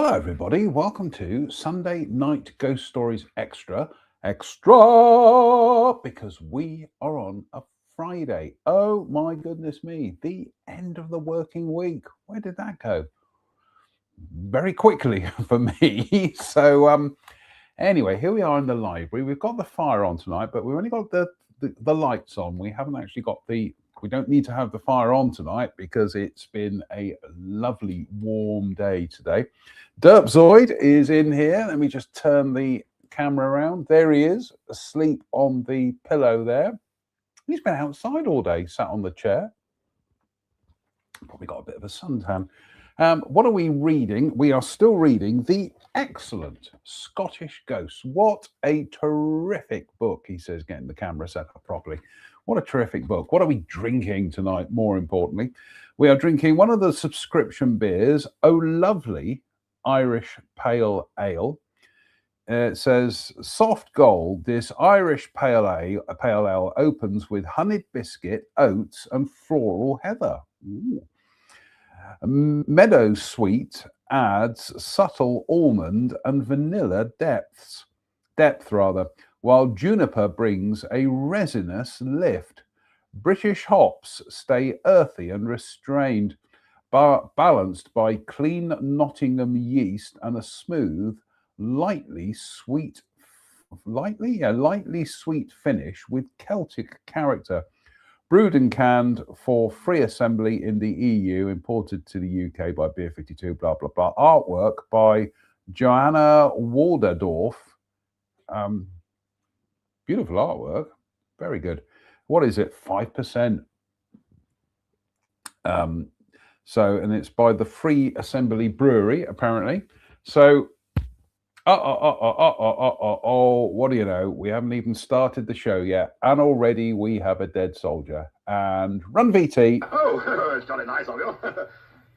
Hello, everybody. Welcome to Sunday Night Ghost Stories Extra, because we are on a Friday. Oh my goodness me, the end of the working week. Where did that go? Very quickly for me. Anyway, here we are in the library. We've got the fire on tonight, but we've only got the lights on. We haven't actually got we don't need to have the fire on tonight because it's been a lovely warm day today. Derpzoid is in here. Let me just turn the camera around. There he is, asleep on the pillow there. He's been outside all day, sat on the chair. Probably got a bit of a suntan. What are we reading? We are still reading The Excellent Scottish Ghosts. What a terrific book, he says, getting the camera set up properly. What a terrific book. What are we drinking tonight, more importantly? We are drinking one of the subscription beers, Oh Lovely Irish Pale Ale. It says, soft gold, this Irish pale ale opens with honeyed biscuit, oats, and floral heather. Ooh. Meadow Sweet adds subtle almond and vanilla depth, while juniper brings a resinous lift. British hops stay earthy and restrained, balanced by clean Nottingham yeast and a smooth, lightly sweet finish with Celtic character. Brewed and canned for free assembly in the EU, imported to the UK by Beer 52, blah, blah, blah. Artwork by Joanna Walderdorf. Beautiful artwork. Very good. What is it? 5%. And it's by the Free Assembly Brewery, apparently. So, what do you know? We haven't even started the show yet, and already we have a dead soldier. And run, VT. Oh, it's jolly nice of you.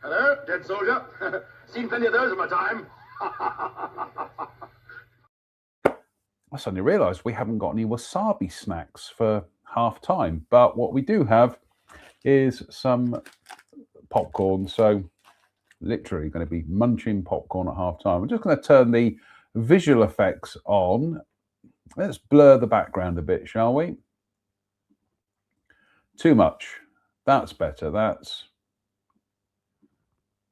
Hello, dead soldier. Seen plenty of those in my time. I suddenly realised we haven't got any wasabi snacks for half time, but what we do have is some popcorn. So, literally going to be munching popcorn at half time. I'm just going to turn the visual effects on. Let's blur the background a bit, shall we? Too much. That's better. That's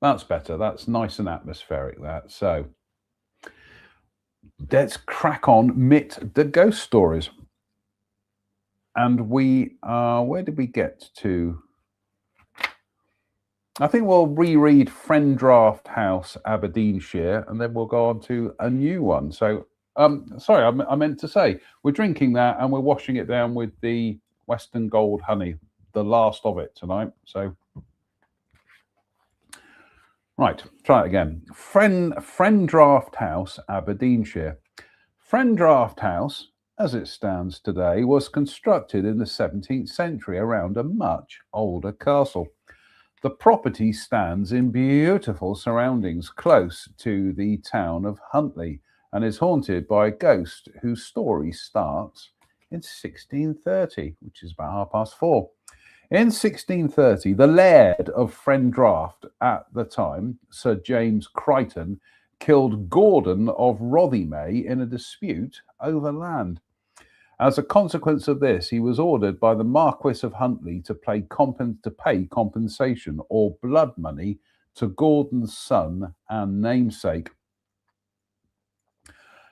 better. That's nice and atmospheric, that. So let's crack on Mitt the Ghost Stories. And we where did we get to? I think we'll reread Friend Draft House, Aberdeenshire, and then we'll go on to a new one. So, sorry, I meant to say, we're drinking that and we're washing it down with the Western Gold honey, the last of it tonight. So, right, try it again. Friend Draft House, Aberdeenshire. Friend Draft House, as it stands today, was constructed in the 17th century around a much older castle. The property stands in beautiful surroundings close to the town of Huntly and is haunted by a ghost whose story starts in 1630, which is about 4:30. In 1630, the Laird of Friendraft at the time, Sir James Crichton, killed Gordon of Rothiemay in a dispute over land. As a consequence of this, he was ordered by the Marquis of Huntly to pay compensation or blood money to Gordon's son and namesake.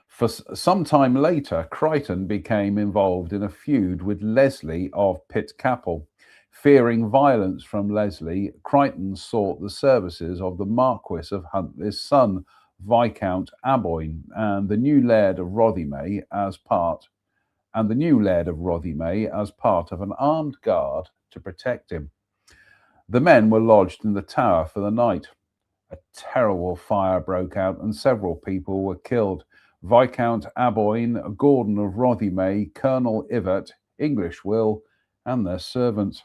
For some time later, Crichton became involved in a feud with Leslie of Pitcappel. Fearing violence from Leslie, Crichton sought the services of the Marquis of Huntly's son, Viscount Aboyne, and the new Laird of Rothiemay as part of an armed guard to protect him. The men were lodged in the tower for the night. A terrible fire broke out and several people were killed. Viscount Aboyne, Gordon of Rothiemay, Colonel Ivett, English Will, and their servants.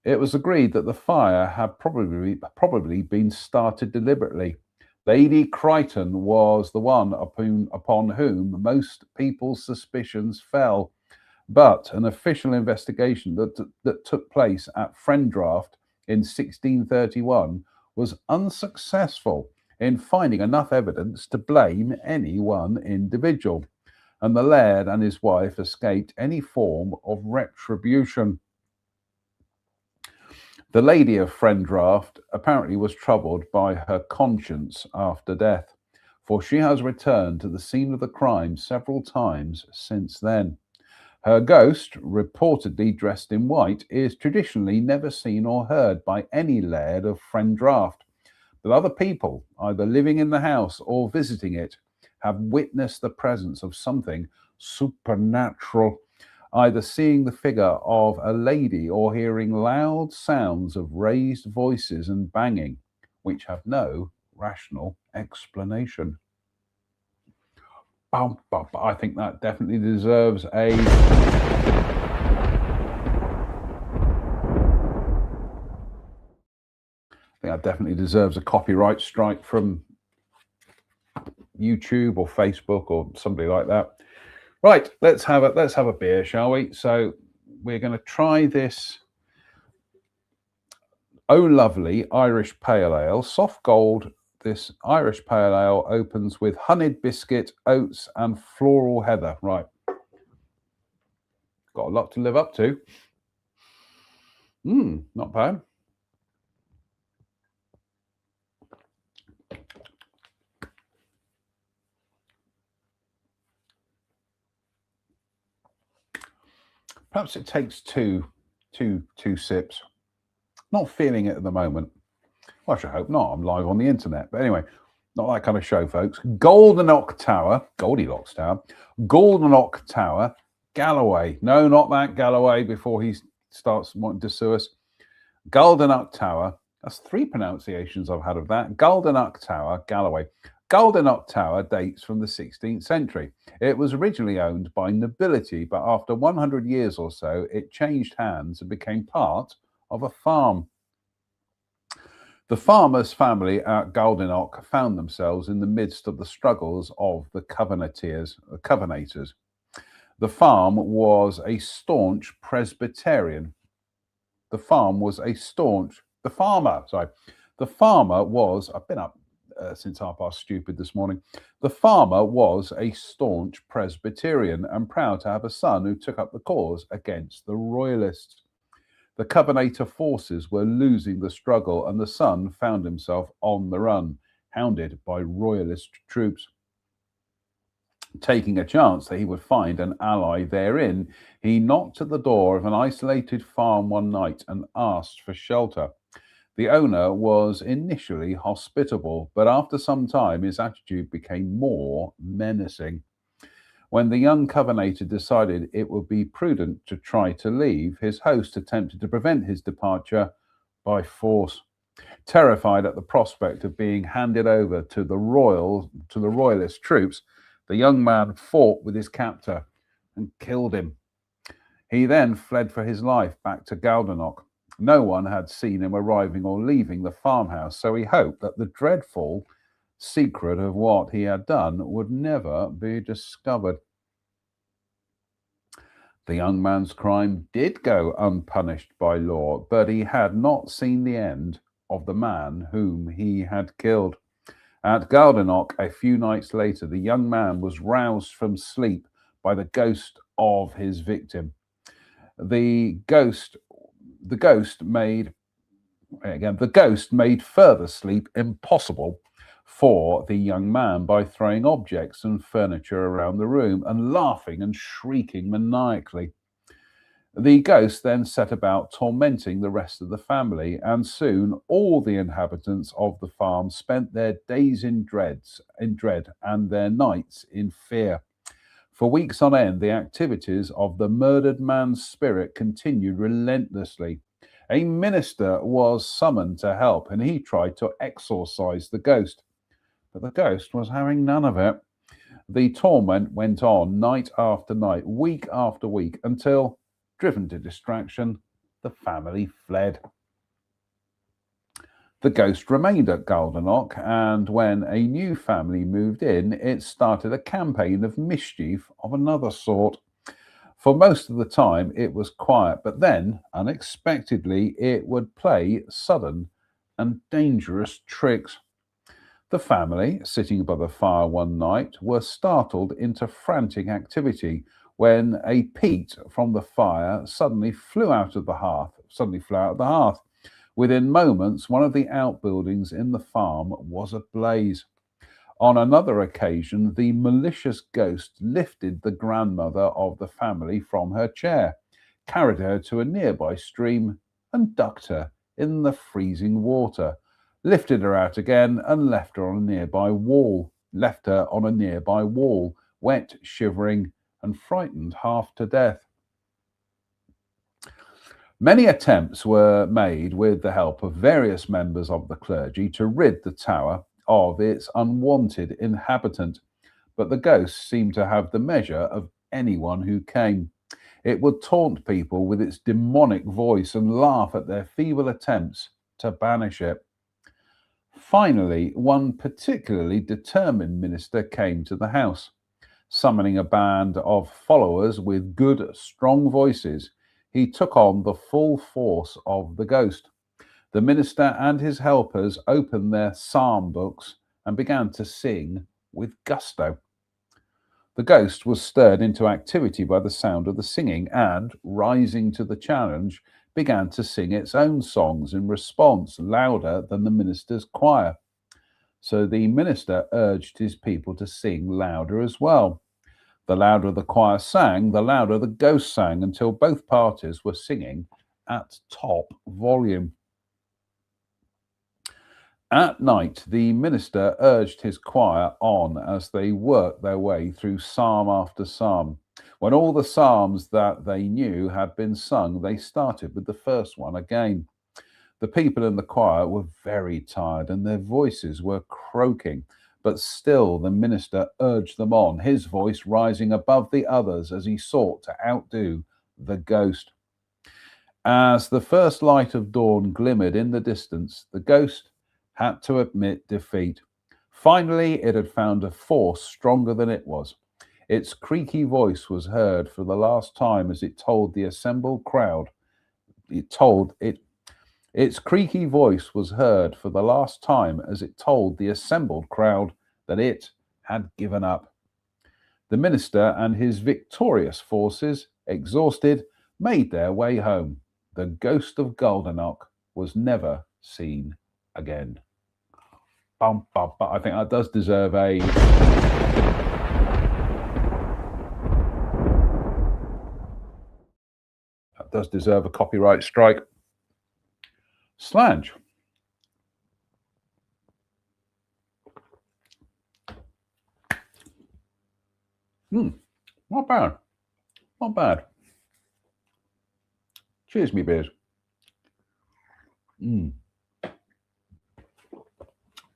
It was agreed that the fire had probably been started deliberately. Lady Crichton was the one upon whom most people's suspicions fell, but an official investigation that took place at Friendraft in 1631 was unsuccessful in finding enough evidence to blame any one individual, and the laird and his wife escaped any form of retribution. The lady of Frendraft apparently was troubled by her conscience after death, for she has returned to the scene of the crime several times since then. Her ghost, reportedly dressed in white, is traditionally never seen or heard by any laird of Frendraft, but other people, either living in the house or visiting it, have witnessed the presence of something supernatural, either seeing the figure of a lady or hearing loud sounds of raised voices and banging, which have no rational explanation. I think that definitely deserves a... copyright strike from YouTube or Facebook or somebody like that. Right, let's have a beer, shall we? So we're going to try this Oh Lovely Irish Pale Ale, soft gold. This Irish Pale Ale opens with honeyed biscuit, oats, and floral heather. Right, got a lot to live up to. Not bad. Perhaps it takes two sips. Not feeling it at the moment. Well, I should hope not. I'm live on the internet. But anyway, not that kind of show, folks. Goldenock Tower, Goldilocks Tower, Goldenock Tower, Galloway. No, not that Galloway before he starts wanting to sue us. Goldenock Tower. That's 3 pronunciations I've had of that. Goldenock Tower, Galloway. Goldenock Tower dates from the 16th century. It was originally owned by nobility, but after 100 years or so, it changed hands and became part of a farm. The farmer's family at Goldenock found themselves in the midst of the struggles of the Covenanters. The farmer was a staunch Presbyterian. I've been up since 2:30 this morning. The farmer was a staunch Presbyterian and proud to have a son who took up the cause against the Royalists. The Covenanter forces were losing the struggle, and the son found himself on the run, hounded by Royalist troops. Taking a chance that he would find an ally therein, he knocked at the door of an isolated farm one night and asked for shelter. The owner was initially hospitable, but after some time his attitude became more menacing. When the young Covenanter decided it would be prudent to try to leave, his host attempted to prevent his departure by force. Terrified at the prospect of being handed over to the Royalist troops, the young man fought with his captor and killed him. He then fled for his life back to Goldenock. No one had seen him arriving or leaving the farmhouse, so he hoped that the dreadful secret of what he had done would never be discovered. The young man's crime did go unpunished by law, but he had not seen the end of the man whom he had killed. At Goldenock, a few nights later, the young man was roused from sleep by the ghost of his victim. The ghost made further sleep impossible for the young man by throwing objects and furniture around the room and laughing and shrieking maniacally. The ghost then set about tormenting the rest of the family, and soon all the inhabitants of the farm spent their days in dread and their nights in fear. For weeks on end, the activities of the murdered man's spirit continued relentlessly. A minister was summoned to help, and he tried to exorcise the ghost, but the ghost was having none of it. The torment went on night after night, week after week, until, driven to distraction, the family fled. The ghost remained at Goldenock, and when a new family moved in, it started a campaign of mischief of another sort. For most of the time, it was quiet, but then, unexpectedly, it would play sudden and dangerous tricks. The family, sitting by the fire one night, were startled into frantic activity when a peat from the fire suddenly flew out of the hearth. Within moments, one of the outbuildings in the farm was ablaze. On another occasion, the malicious ghost lifted the grandmother of the family from her chair, carried her to a nearby stream, and ducked her in the freezing water, lifted her out again and left her on a nearby wall, wet, shivering, and frightened half to death. Many attempts were made with the help of various members of the clergy to rid the tower of its unwanted inhabitant, but the ghost seemed to have the measure of anyone who came. It would taunt people with its demonic voice and laugh at their feeble attempts to banish it. Finally, one particularly determined minister came to the house. Summoning a band of followers with good, strong voices, he took on the full force of the ghost. The minister and his helpers opened their psalm books and began to sing with gusto. The ghost was stirred into activity by the sound of the singing and, rising to the challenge, began to sing its own songs in response, louder than the minister's choir. So the minister urged his people to sing louder as well. The louder the choir sang, the louder the ghost sang, until both parties were singing at top volume. At night, the minister urged his choir on as they worked their way through psalm after psalm. When all the psalms that they knew had been sung, they started with the first one again. The people in the choir were very tired and their voices were croaking, but still the minister urged them on, his voice rising above the others as he sought to outdo the ghost. As the first light of dawn glimmered in the distance, the ghost had to admit defeat. Finally, it had found a force stronger than it was. Its creaky voice was heard for the last time as it told the assembled crowd. Its creaky voice was heard for the last time as it told the assembled crowd that it had given up. The minister and his victorious forces, exhausted, made their way home. The ghost of Guldenock was never seen again. I think that does deserve a... That does deserve a copyright strike. Slange. Not bad. Not bad. Cheers, me beers.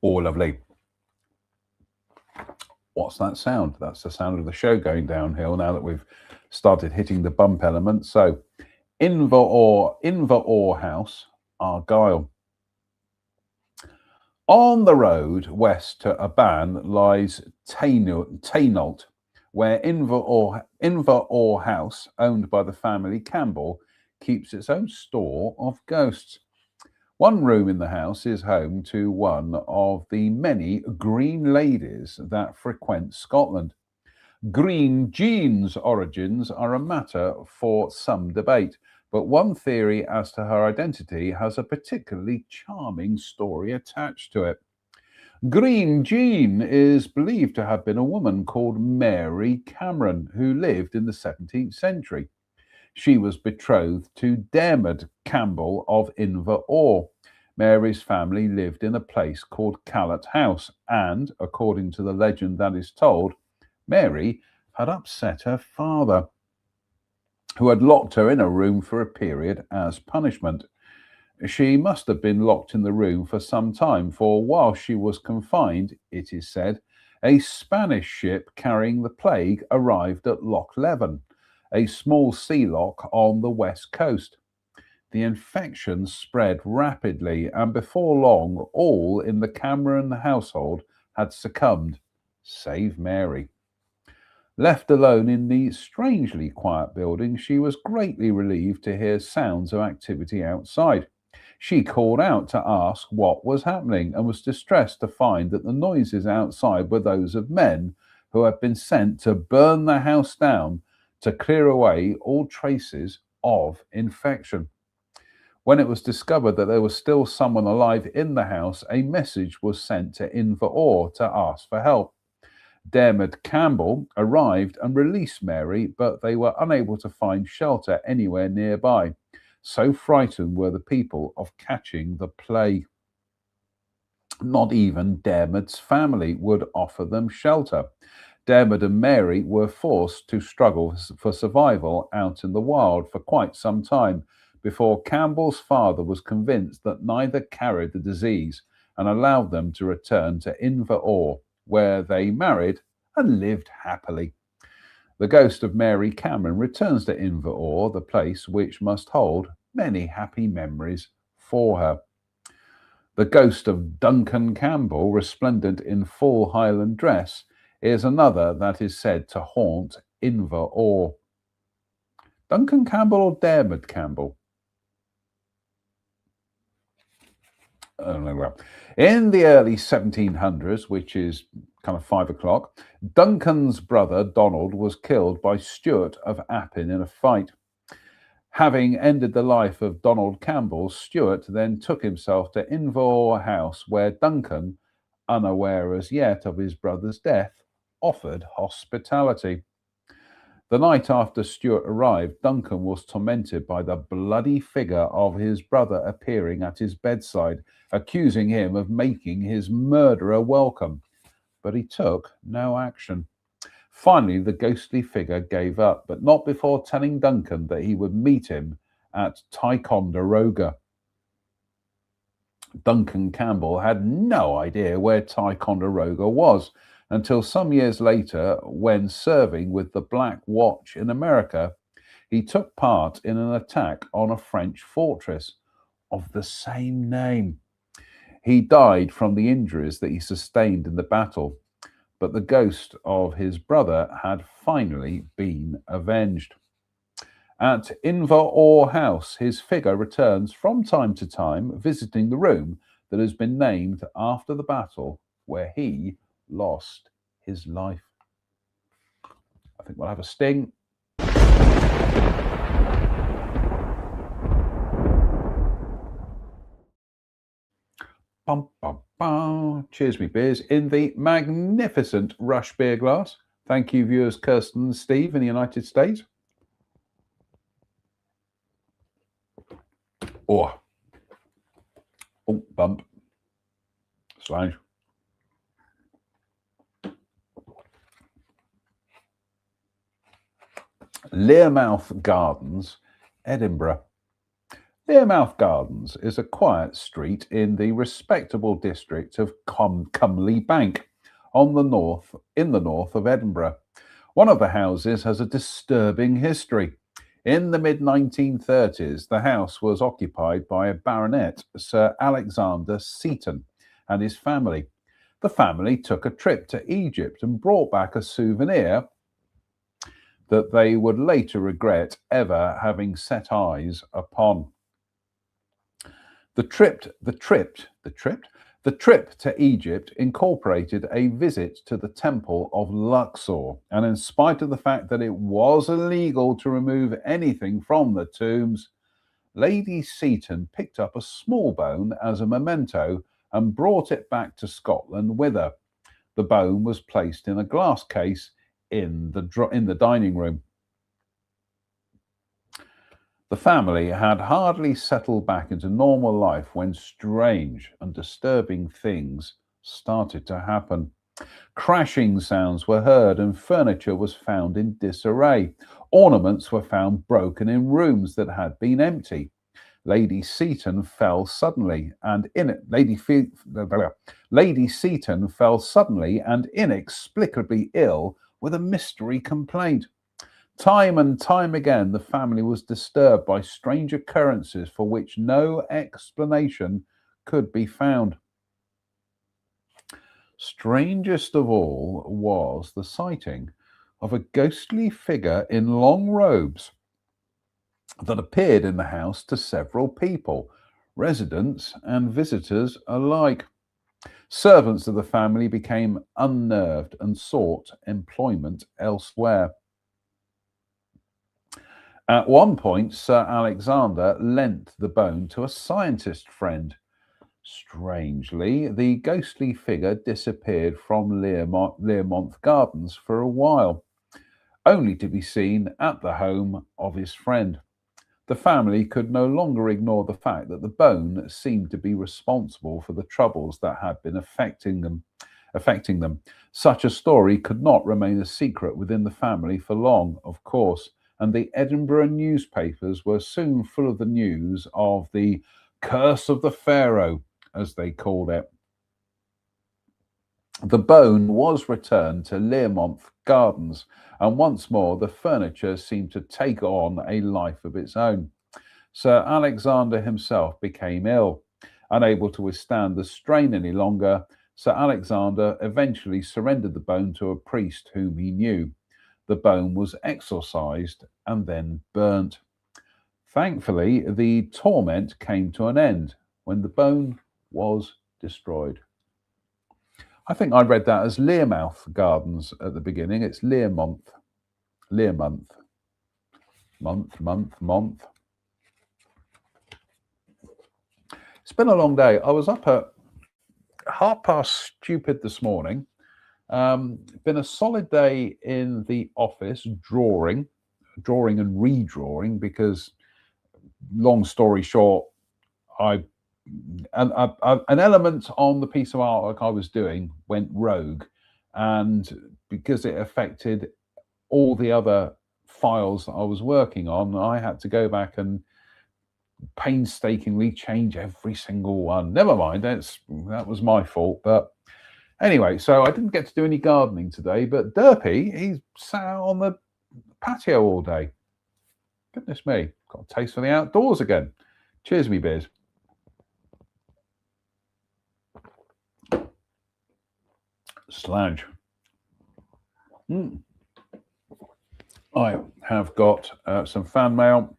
Oh, lovely. What's that sound? That's the sound of the show going downhill now that we've started hitting the bump element. So, Inverore House, Argyll. On the road west to Aban lies Tainault, where Inverore House, owned by the family Campbell, keeps its own store of ghosts. One room in the house is home to one of the many green ladies that frequent Scotland. Green Jean's origins are a matter for some debate, but one theory as to her identity has a particularly charming story attached to it. Green Jean is believed to have been a woman called Mary Cameron, who lived in the 17th century. She was betrothed to Dermot Campbell of Inverore. Mary's family lived in a place called Callet House, and, according to the legend that is told, Mary had upset her father, who had locked her in a room for a period as punishment. She must have been locked in the room for some time, for while she was confined, it is said, a Spanish ship carrying the plague arrived at Loch Leven, a small sea loch on the west coast. The infection spread rapidly, and before long, all in the Cameron household had succumbed, save Mary. Left alone in the strangely quiet building, she was greatly relieved to hear sounds of activity outside. She called out to ask what was happening and was distressed to find that the noises outside were those of men who had been sent to burn the house down to clear away all traces of infection. When it was discovered that there was still someone alive in the house, a message was sent to Inverore to ask for help. Dermot Campbell arrived and released Mary, but they were unable to find shelter anywhere nearby. So frightened were the people of catching the plague. Not even Dermot's family would offer them shelter. Dermot and Mary were forced to struggle for survival out in the wild for quite some time before Campbell's father was convinced that neither carried the disease and allowed them to return to Inverore, where they married and lived happily. The ghost of Mary Cameron returns to Inverore, the place which must hold many happy memories for her. The ghost of Duncan Campbell, resplendent in full Highland dress, is another that is said to haunt Inverore. Duncan Campbell or Dermot Campbell? In the early 1700s, which is kind of 5 o'clock, Duncan's brother Donald was killed by Stuart of Appin in a fight. Having ended the life of Donald Campbell, Stuart then took himself to Inverore House, where Duncan, unaware as yet of his brother's death, offered hospitality. The night after Stuart arrived, Duncan was tormented by the bloody figure of his brother appearing at his bedside, accusing him of making his murderer welcome. But he took no action. Finally, the ghostly figure gave up, but not before telling Duncan that he would meet him at Ticonderoga. Duncan Campbell had no idea where Ticonderoga was until some years later, when serving with the Black Watch in America, he took part in an attack on a French fortress of the same name. He died from the injuries that he sustained in the battle, but the ghost of his brother had finally been avenged. At Inverore House, his figure returns from time to time, visiting the room that has been named after the battle where he lost his life. I think we'll have a sting. Bum, bum, bum. Cheers, me beers, in the magnificent Rush beer glass. Thank you, viewers Kirsten and Steve in the United States. Oh, bump. Slange. Learmouth Gardens, Edinburgh. Learmouth Gardens is a quiet street in the respectable district of Cumley Bank in the north of Edinburgh. One of the houses has a disturbing history. In the mid-1930s, the house was occupied by a baronet, Sir Alexander Seton, and his family. The family took a trip to Egypt and brought back a souvenir that they would later regret ever having set eyes upon. The trip to Egypt incorporated a visit to the Temple of Luxor, and in spite of the fact that it was illegal to remove anything from the tombs, Lady Seton picked up a small bone as a memento and brought it back to Scotland with her. The bone was placed in a glass case in the dining room. The family had hardly settled back into normal life when strange and disturbing things started to happen. Crashing sounds were heard and furniture was found in disarray. Ornaments were found broken in rooms that had been empty. Lady Seton fell suddenly and inexplicably ill with a mystery complaint. Time and time again, the family was disturbed by strange occurrences for which no explanation could be found. Strangest of all was the sighting of a ghostly figure in long robes that appeared in the house to several people, residents and visitors alike. Servants of the family became unnerved and sought employment elsewhere. At one point, Sir Alexander lent the bone to a scientist friend. Strangely, the ghostly figure disappeared from Learmonth Gardens for a while, only to be seen at the home of his friend. The family could no longer ignore the fact that the bone seemed to be responsible for the troubles that had been affecting them. Such a story could not remain a secret within the family for long, of course, and the Edinburgh newspapers were soon full of the news of the curse of the Pharaoh, as they called it. The bone was returned to Learmonth Gardens, and once more the furniture seemed to take on a life of its own. Sir Alexander himself became ill. Unable to withstand the strain any longer, Sir Alexander eventually surrendered the bone to a priest whom he knew. The bone was exorcised and then burnt. Thankfully, the torment came to an end when the bone was destroyed. I think I read that as Learmouth Gardens at the beginning. It's Learmonth. Learmonth. Month. It's been a long day. I was up at stupid this morning. Been a solid day in the office drawing and redrawing because, long story short, an element on the piece of artwork I was doing went rogue, and because it affected all the other files that I was working on, I had to go back and painstakingly change every single one. Never mind, that was my fault. But anyway, so I didn't get to do any gardening today, but Derpy, he's sat out on the patio all day. Goodness me, got a taste for the outdoors again. Cheers, me beers. Sludge. I have got some fan mail.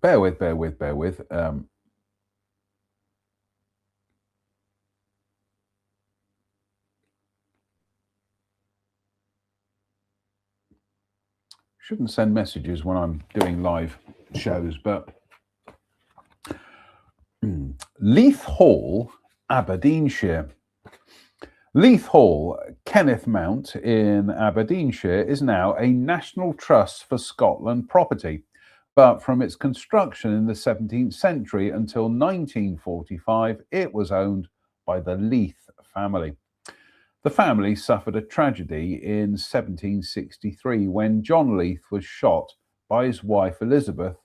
Bear with. Shouldn't send messages when I'm doing live shows, but Leith Hall, Aberdeenshire. Leith Hall, Kenneth Mount in Aberdeenshire, is now a National Trust for Scotland property, but from its construction in the 17th century until 1945, it was owned by the Leith family. The family suffered a tragedy in 1763 when John Leith was shot by his wife Elizabeth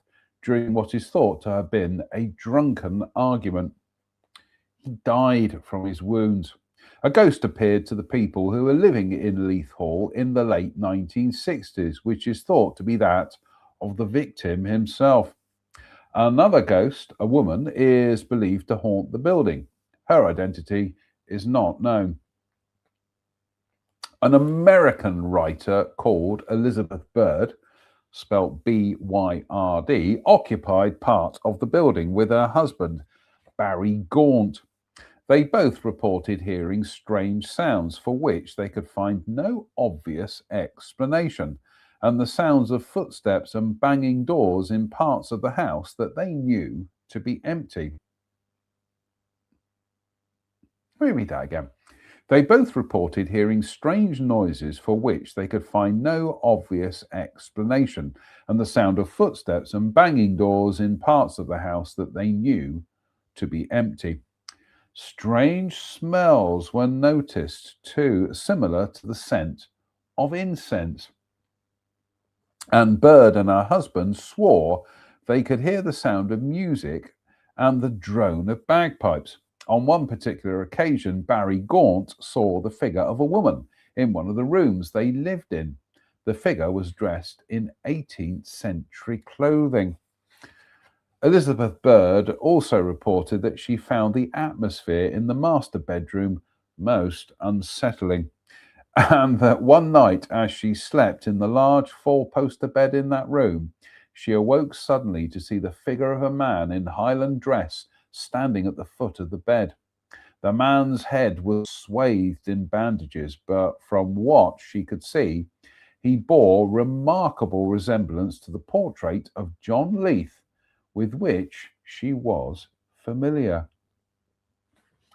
during what is thought to have been a drunken argument. He died from his wounds. A ghost appeared to the people who were living in Leith Hall in the late 1960s, which is thought to be that of the victim himself. Another ghost, a woman, is believed to haunt the building. Her identity is not known. An American writer called Elizabeth Bird, spelt B-Y-R-D, occupied part of the building with her husband, Barry Gaunt. They both reported hearing strange sounds for which they could find no obvious explanation, and the sounds of footsteps and banging doors in parts of the house that they knew to be empty. Let me read that again. They both reported hearing strange noises for which they could find no obvious explanation, and the sound of footsteps and banging doors in parts of the house that they knew to be empty. Strange smells were noticed too, similar to the scent of incense. And Bird and her husband swore they could hear the sound of music and the drone of bagpipes. On one particular occasion, Barry Gaunt saw the figure of a woman in one of the rooms they lived in. The figure was dressed in 18th century clothing. Elizabeth Bird also reported that she found the atmosphere in the master bedroom most unsettling, and that one night as she slept in the large four-poster bed in that room, she awoke suddenly to see the figure of a man in Highland dress standing at the foot of the bed. The man's head was swathed in bandages, but from what she could see, he bore remarkable resemblance to the portrait of John Leith, with which she was familiar.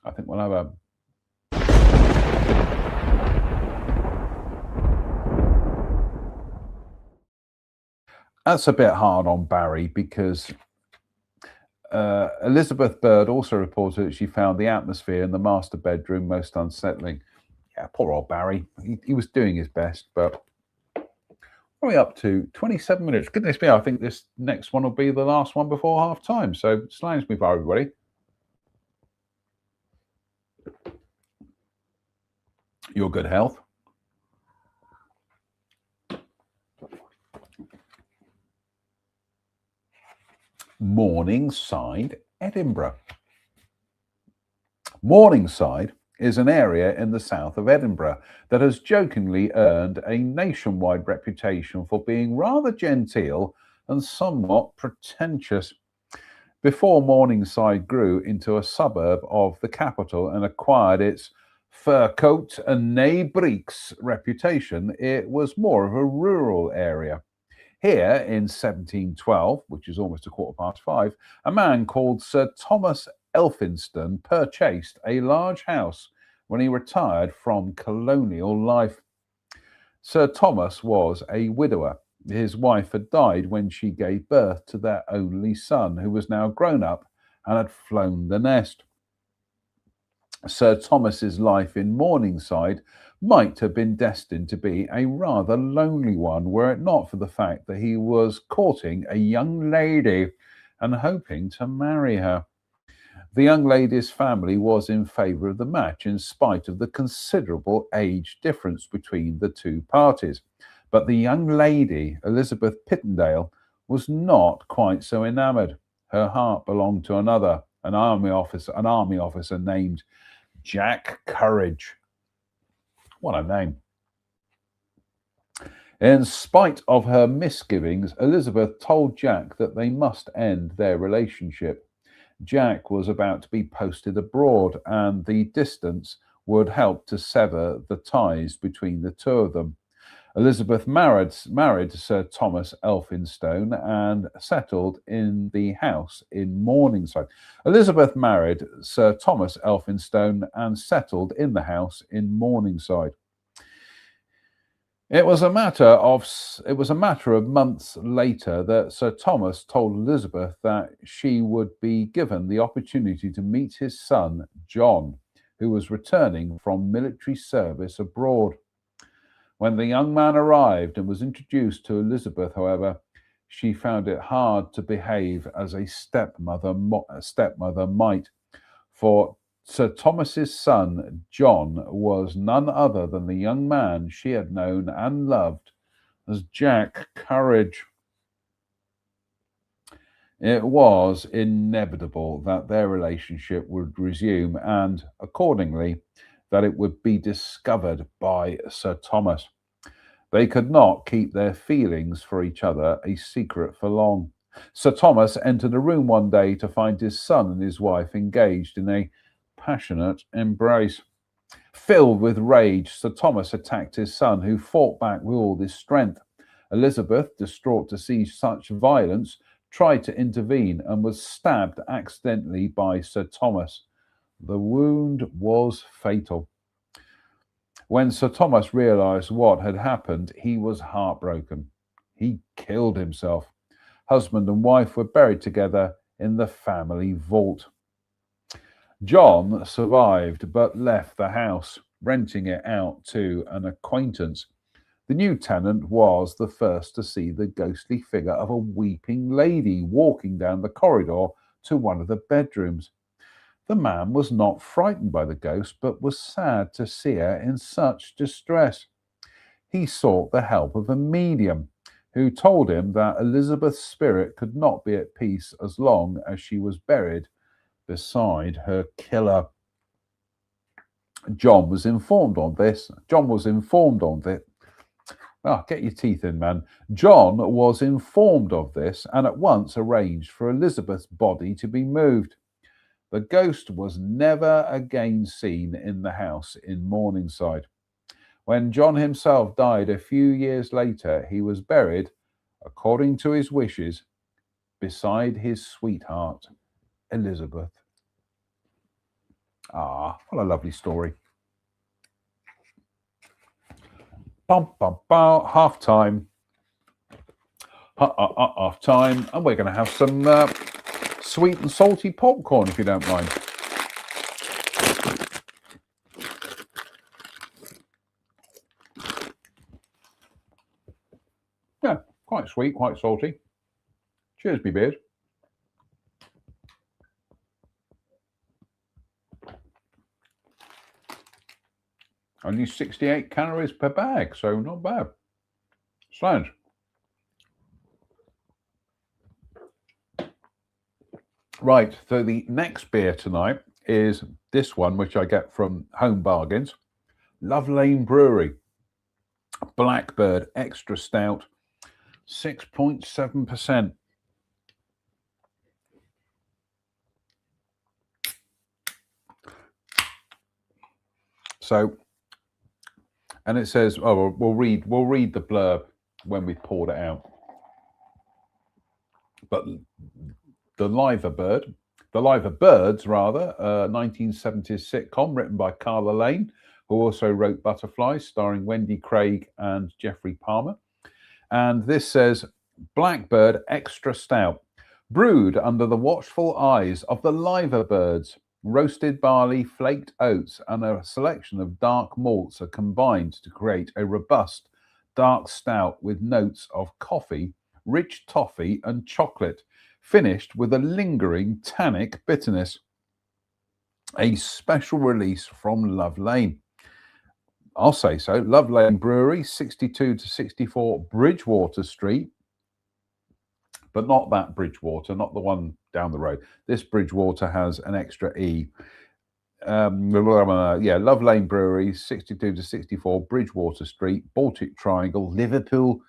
I think we'll have a That's a bit hard on Barry because Elizabeth Bird also reported that she found the atmosphere in the master bedroom most unsettling. Yeah, poor old Barry. He was doing his best, but probably up to 27 minutes. Goodness me, I think this next one will be the last one before half time. So slimes me for everybody. Your good health. Morningside, Edinburgh. Morningside is an area in the south of Edinburgh that has jokingly earned a nationwide reputation for being rather genteel and somewhat pretentious. Before Morningside grew into a suburb of the capital and acquired its fur coat and nae breeks reputation, it was more of a rural area. Here in 1712, which is almost 5:15, a man called Sir Thomas Elphinstone purchased a large house when he retired from colonial life. Sir Thomas was a widower. His wife had died when she gave birth to their only son, who was now grown up and had flown the nest. Sir Thomas's life in Morningside might have been destined to be a rather lonely one, were it not for the fact that he was courting a young lady and hoping to marry her. The young lady's family was in favour of the match in spite of the considerable age difference between the two parties. But the young lady, Elizabeth Pittendale, was not quite so enamoured. Her heart belonged to another, an army officer named Jack Courage. What a name. In spite of her misgivings, Elizabeth told Jack that they must end their relationship. Jack was about to be posted abroad, and the distance would help to sever the ties between the two of them. Elizabeth married Sir Thomas Elphinstone and settled in the house in Morningside. Elizabeth married Sir Thomas Elphinstone and settled in the house in Morningside. It was a matter of months later that Sir Thomas told Elizabeth that she would be given the opportunity to meet his son, John, who was returning from military service abroad. When the young man arrived and was introduced to Elizabeth, however, she found it hard to behave as a stepmother might, for Sir Thomas's son, John, was none other than the young man she had known and loved as Jack Courage. It was inevitable that their relationship would resume, and accordingly, that it would be discovered by Sir Thomas. They could not keep their feelings for each other a secret for long. Sir Thomas entered a room one day to find his son and his wife engaged in a passionate embrace. Filled with rage, Sir Thomas attacked his son, who fought back with all his strength. Elizabeth, distraught to see such violence, tried to intervene and was stabbed accidentally by Sir Thomas. The wound was fatal. When Sir Thomas realized what had happened, he was heartbroken. He killed himself. Husband and wife were buried together in the family vault. John survived but left the house, renting it out to an acquaintance. The new tenant was the first to see the ghostly figure of a weeping lady walking down the corridor to one of the bedrooms. The man was not frightened by the ghost, but was sad to see her in such distress. he sought the help of a medium who told him that Elizabeth's spirit could not be at peace as long as she was buried beside her killer. John was informed on this. Oh, get your teeth in, man. John was informed of this and at once arranged for Elizabeth's body to be moved. The ghost was never again seen in the house in Morningside. When John himself died a few years later, he was buried, according to his wishes, beside his sweetheart, Elizabeth. Ah, what a lovely story. Half time. Half time. And we're going to have some sweet and salty popcorn, if you don't mind. Yeah, quite sweet, quite salty. Cheers, me beard. Only 68 calories per bag, so not bad. Sound. Right, so the next beer tonight is this one, which I get from Home Bargains. Love Lane Brewery. Blackbird Extra Stout, 6.7%. So, and it says, oh, we'll read the blurb when we've poured it out. But The Liver Birds, 1970s sitcom written by Carla Lane, who also wrote Butterflies, starring Wendy Craig and Jeffrey Palmer. And this says, Blackbird Extra Stout, brewed under the watchful eyes of the Liver Birds. Roasted barley, flaked oats, and a selection of dark malts are combined to create a robust, dark stout with notes of coffee, rich toffee, and chocolate, finished with a lingering tannic bitterness. A special release from Love Lane. I'll say so. Love Lane Brewery, 62 to 64 Bridgewater Street. But not that Bridgewater, not the one down the road. This Bridgewater has an extra E. Love Lane Brewery, 62 to 64 Bridgewater Street, Baltic Triangle, Liverpool,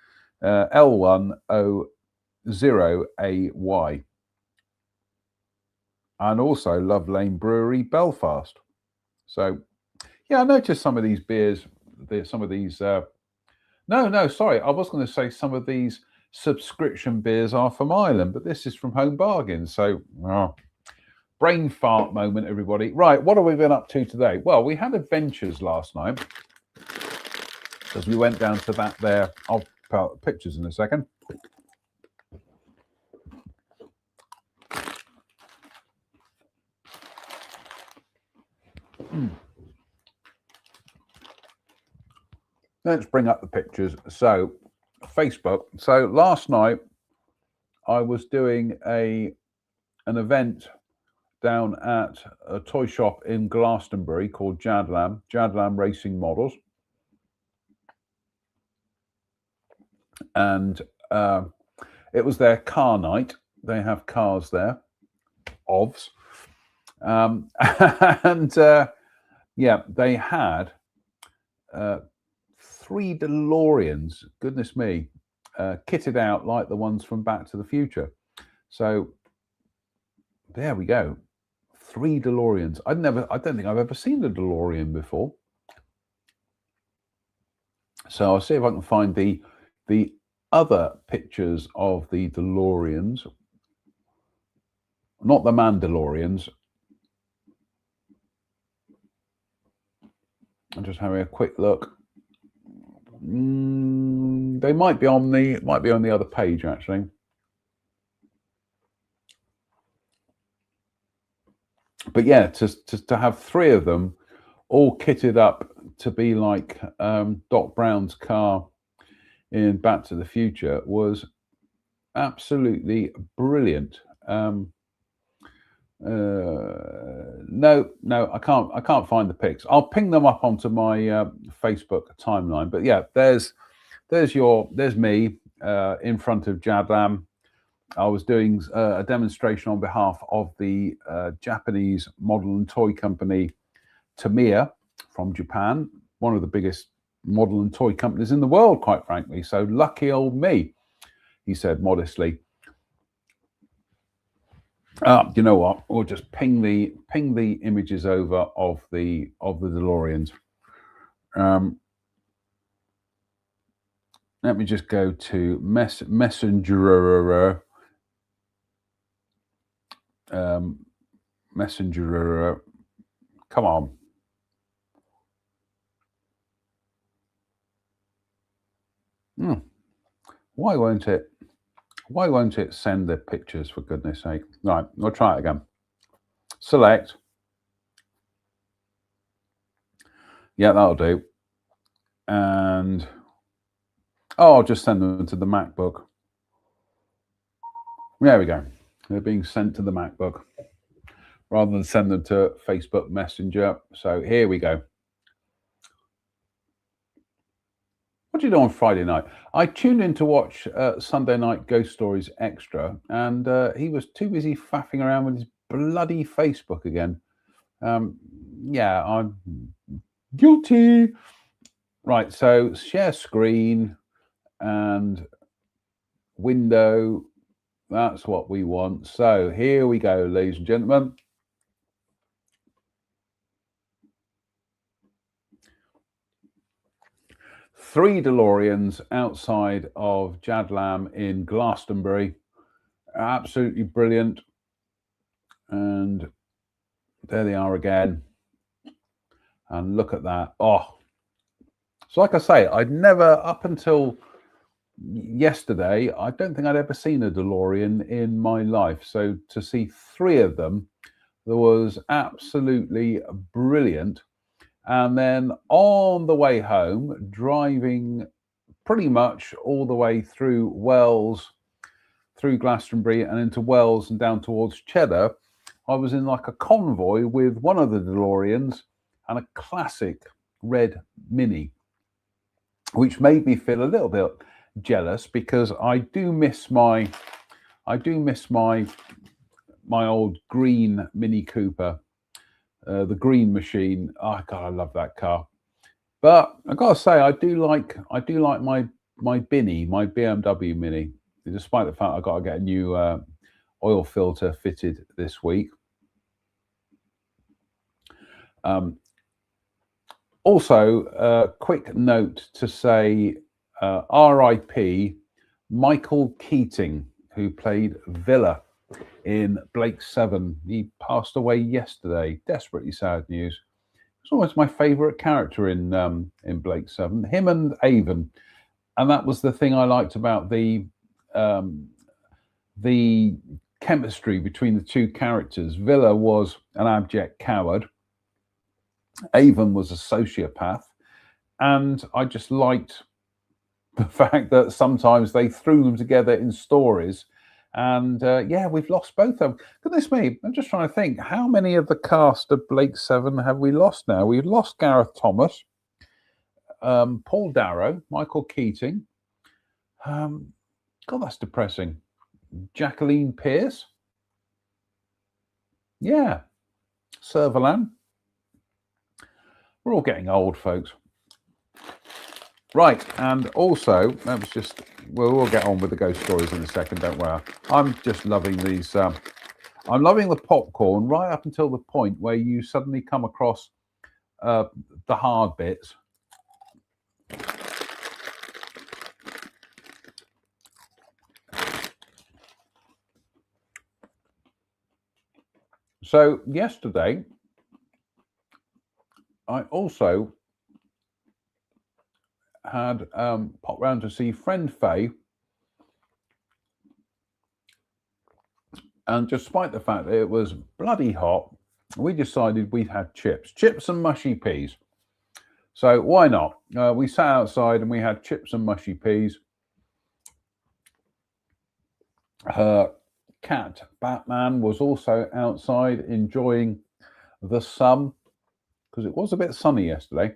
L100AY. And also Love Lane Brewery, Belfast. So, yeah, I noticed some of these beers, some of these... I was going to say some of these subscription beers are from Ireland, but this is from Home Bargains. So, brain fart moment, everybody. Right, what have we been up to today? Well, we had adventures last night because we went down to that there. I'll put out the pictures in a second. Let's bring up the pictures. So, Facebook. So last night I was doing an event down at a toy shop in Glastonbury called Jadlam Racing Models, and it was their car night. They have cars there, OVs, they had 3 DeLoreans, goodness me, kitted out like the ones from Back to the Future. So there we go, 3 DeLoreans. I don't think I've ever seen a DeLorean before. So I'll see if I can find the other pictures of the DeLoreans, not the Mandalorians. I'm just having a quick look. They might be on the other page actually. But yeah, to have 3 of them all kitted up to be like Doc Brown's car in Back to the Future was absolutely brilliant. No, I can't find the pics. I'll ping them up onto my Facebook timeline. But yeah, there's me in front of Jadlam. I was doing a demonstration on behalf of the Japanese model and toy company Tamiya from Japan, one of the biggest model and toy companies in the world, quite frankly. So lucky old me, he said modestly. You know what? We'll just ping the images over of the DeLoreans. Let me just go to Messenger. Messenger. Come on. Why won't it? Why won't it send the pictures, for goodness sake? Right, we'll try it again. Select. Yeah, that'll do. And I'll just send them to the MacBook. There we go. They're being sent to the MacBook rather than send them to Facebook Messenger. So here we go. What do you do on Friday night? I tuned in to watch Sunday Night Ghost Stories Extra, and he was too busy faffing around with his bloody Facebook again. Yeah, I'm guilty. Right, so share screen and window. That's what we want. So here we go, ladies and gentlemen. Three DeLoreans outside of Jadlam in Glastonbury. Absolutely brilliant. And there they are again. And look at that. Oh, so like I say, I'd never, up until yesterday, I don't think I'd ever seen a DeLorean in my life. So to see three of them, there was absolutely brilliant. And then on the way home, driving pretty much all the way through Wells, through Glastonbury and into Wells and down towards Cheddar, I was in like a convoy with one of the DeLoreans and a classic red Mini, which made me feel a little bit jealous because I do miss my old green Mini Cooper. The Green Machine. Oh God, I love that car. But I gotta say, I do like my Binny, my BMW Mini, despite the fact I got to get a new oil filter fitted this week. Also, a quick note to say, R.I.P. Michael Keating, who played Villa in Blake 7. He passed away yesterday. Desperately sad news. It's almost my favourite character in Blake 7. Him and Avon, and that was the thing I liked about the chemistry between the two characters. Villa was an abject coward. Avon was a sociopath, and I just liked the fact that sometimes they threw them together in stories. And yeah, we've lost both of them. Goodness me, I'm just trying to think, how many of the cast of Blake 7 have we lost now? We've lost Gareth Thomas, Paul Darrow, Michael Keating. God, that's depressing. Jacqueline Pearce. Yeah. Servalan. We're all getting old, folks. Right, and also, that was just, we'll get on with the ghost stories in a second, don't worry. I'm just loving these, I'm loving the popcorn right up until the point where you suddenly come across the hard bits. So yesterday, I also had popped round to see friend Faye, and despite the fact that it was bloody hot, we decided we'd had chips and mushy peas. So why not? We sat outside and we had chips and mushy peas. Her cat Batman was also outside enjoying the sun, because it was a bit sunny yesterday.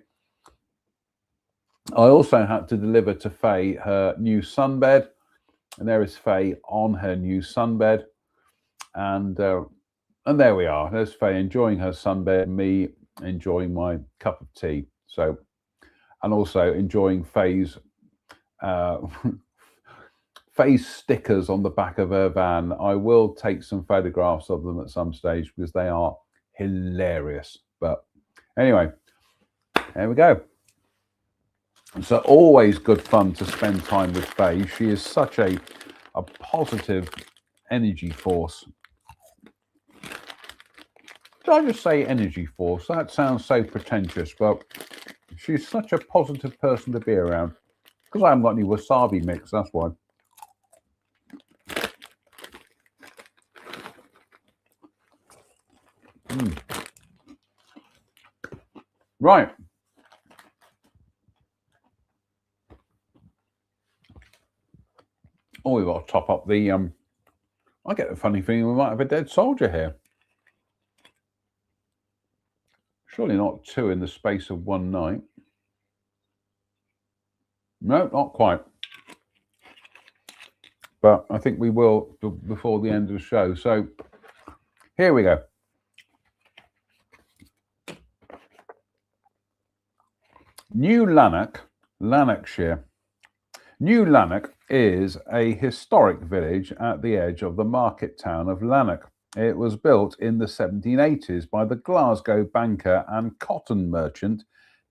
I also had to deliver to Faye her new sunbed, and there is Faye on her new sunbed, and there we are. There's Faye enjoying her sunbed, me enjoying my cup of tea. So, and also enjoying Faye's Faye's stickers on the back of her van. I will take some photographs of them at some stage because they are hilarious. But anyway, there we go. So always good fun to spend time with Faye. She is such a positive energy force. Did I just say energy force? That sounds so pretentious, but she's such a positive person to be around. Because I haven't got any wasabi mix, that's why. Right. Oh, we've got to top up the I get a funny feeling we might have a dead soldier here. Surely not two in the space of one night. No, not quite. But I think we will before the end of the show. So here we go. New Lanark, Lanarkshire. New Lanark is a historic village at the edge of the market town of Lanark. It was built in the 1780s by the Glasgow banker and cotton merchant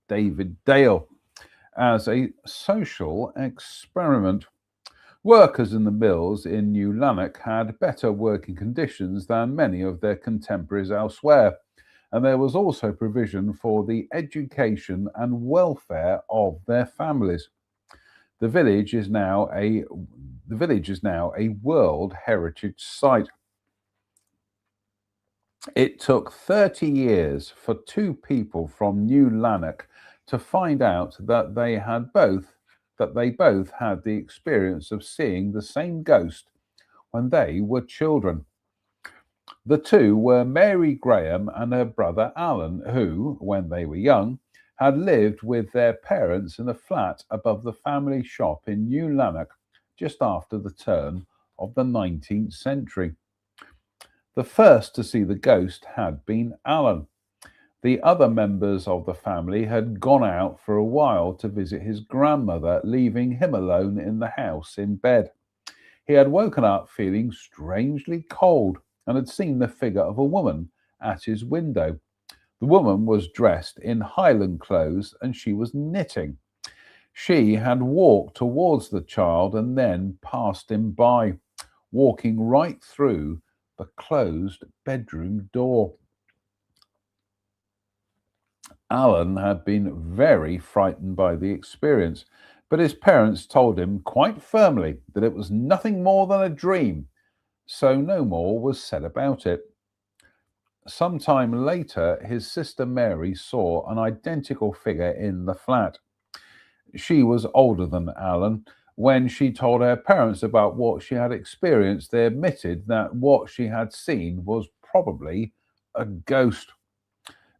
David Dale as a social experiment. Workers in the mills in New Lanark had better working conditions than many of their contemporaries elsewhere, and there was also provision for the education and welfare of their families. The village is now a World Heritage Site. It took 30 years for two people from New Lanark to find out that they both had the experience of seeing the same ghost when they were children. The two were Mary Graham and her brother Alan, who, when they were young, had lived with their parents in a flat above the family shop in New Lanark just after the turn of the 19th century. The first to see the ghost had been Alan. The other members of the family had gone out for a while to visit his grandmother, leaving him alone in the house in bed. He had woken up feeling strangely cold and had seen the figure of a woman at his window. The woman was dressed in Highland clothes and she was knitting. She had walked towards the child and then passed him by, walking right through the closed bedroom door. Alan had been very frightened by the experience, but his parents told him quite firmly that it was nothing more than a dream, so no more was said about it. Some time later, his sister Mary saw an identical figure in the flat. She was older than Alan. When she told her parents about what she had experienced, they admitted that what she had seen was probably a ghost.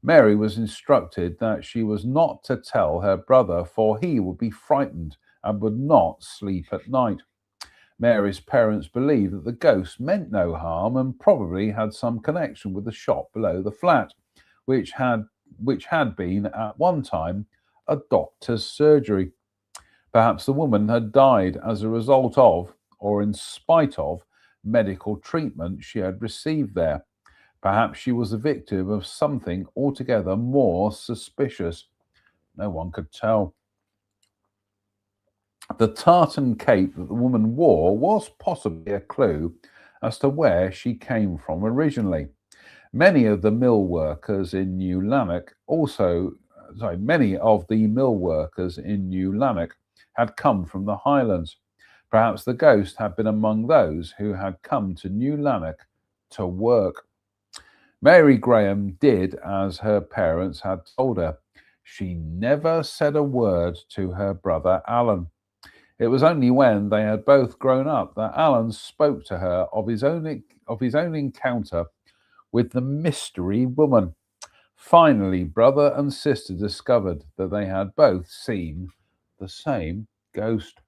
Mary was instructed that she was not to tell her brother, for he would be frightened and would not sleep at night. Mary's parents believed that the ghost meant no harm and probably had some connection with the shop below the flat, which had been at one time a doctor's surgery. Perhaps the woman had died as a result of, or in spite of, medical treatment she had received there. Perhaps she was the victim of something altogether more suspicious. No one could tell. The tartan cape that the woman wore was possibly a clue as to where she came from originally. Many of the mill workers in New Lanark had come from the Highlands. Perhaps the ghost had been among those who had come to New Lanark to work. Mary Graham did as her parents had told her. She never said a word to her brother Alan. It was only when they had both grown up that Alan spoke to her of his own encounter with the mystery woman. Finally, brother and sister discovered that they had both seen the same ghost.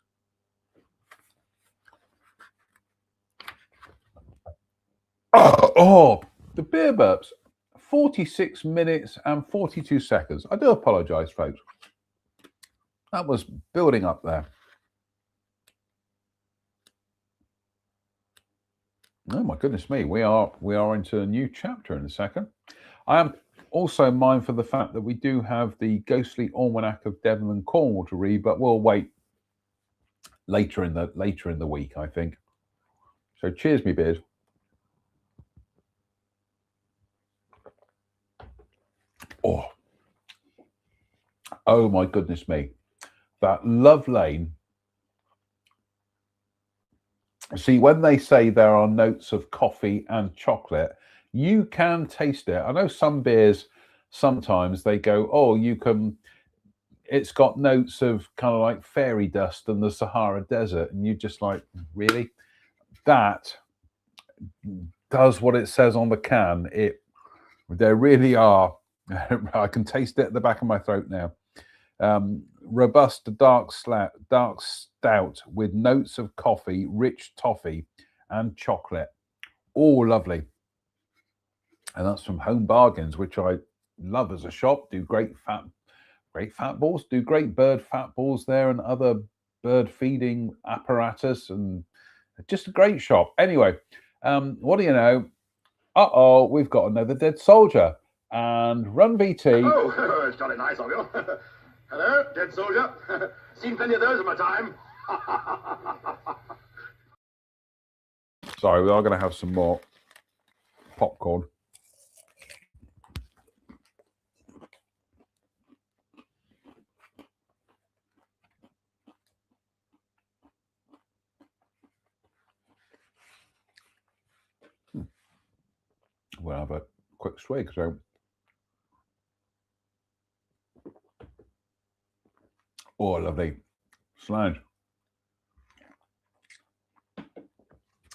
Oh, the beer burps. 46 minutes and 42 seconds. I do apologize, folks. That was building up there. Oh my goodness me, we are into a new chapter in a second. I am also mindful of the fact that we do have the Ghostly Almanac of Devon and Cornwall to read, but we'll wait later in the week, I think. So cheers, me beers. Oh my goodness me, that Love Lane. See, when they say there are notes of coffee and chocolate, you can taste it. I know some beers, sometimes they go, oh, you can, it's got notes of kind of like fairy dust and the Sahara Desert. And you just like, really? That does what it says on the can. There really are. I can taste it at the back of my throat now. Robust dark stout with notes of coffee, rich toffee, and chocolate. All lovely. And that's from Home Bargains, which I love as a shop. Do great fat balls, do great bird fat balls there and other bird feeding apparatus, and just a great shop. Anyway, what do you know? We've got another dead soldier. And Run VT. Oh, it's jolly nice of you. Hello, dead soldier. Seen plenty of those in my time. Sorry, we are going to have some more popcorn. We'll have a quick swig. So, oh, lovely slange.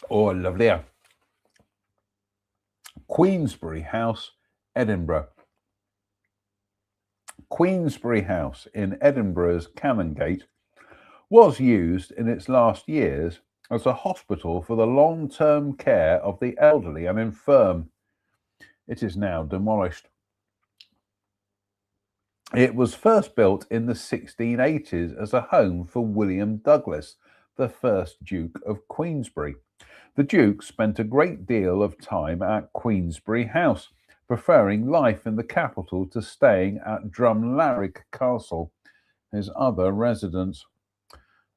Oh, lovely. Queensberry House, Edinburgh. Queensberry House in Edinburgh's Canongate was used in its last years as a hospital for the long-term care of the elderly and infirm. It is now demolished. It was first built in the 1680s as a home for William Douglas, the first Duke of Queensberry. The Duke spent a great deal of time at Queensberry House, preferring life in the capital to staying at Drumlarrig Castle, his other residence.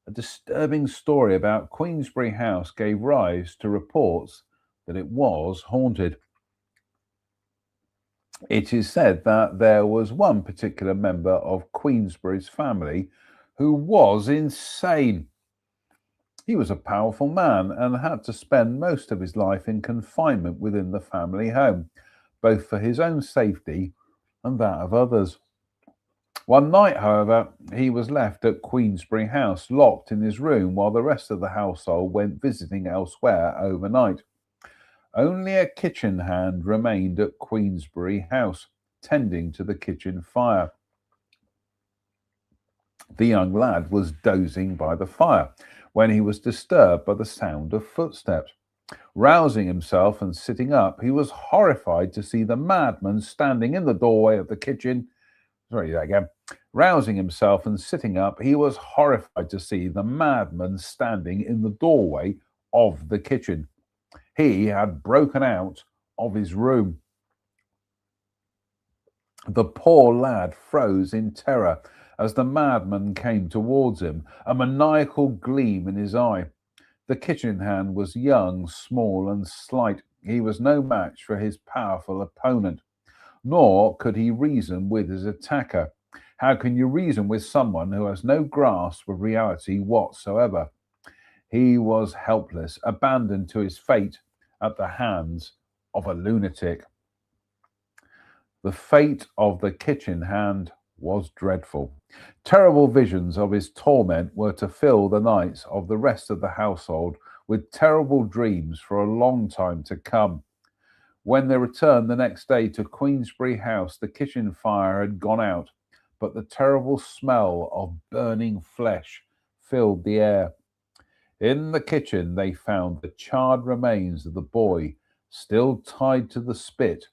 A disturbing story about Queensberry House gave rise to reports that it was haunted. It is said that there was one particular member of Queensberry's family who was insane. He was a powerful man and had to spend most of his life in confinement within the family home, both for his own safety and that of others. One night, however, he was left at Queensberry House, locked in his room, while the rest of the household went visiting elsewhere overnight. Only a kitchen hand remained at Queensberry House, tending to the kitchen fire. The young lad was dozing by the fire when he was disturbed by the sound of footsteps. Rousing himself and sitting up, he was horrified to see the madman standing in the doorway of the kitchen. Rousing himself and sitting up, he was horrified to see the madman standing in the doorway of the kitchen. He had broken out of his room. The poor lad froze in terror as the madman came towards him, a maniacal gleam in his eye. The kitchen hand was young, small, and slight. He was no match for his powerful opponent, nor could he reason with his attacker. How can you reason with someone who has no grasp of reality whatsoever? He was helpless, abandoned to his fate at the hands of a lunatic. The fate of the kitchen hand was dreadful. Terrible visions of his torment were to fill the nights of the rest of the household with terrible dreams for a long time to come. When they returned the next day to Queensberry House, the kitchen fire had gone out, but the terrible smell of burning flesh filled the air. In the kitchen, they found the charred remains of the boy still tied to the spit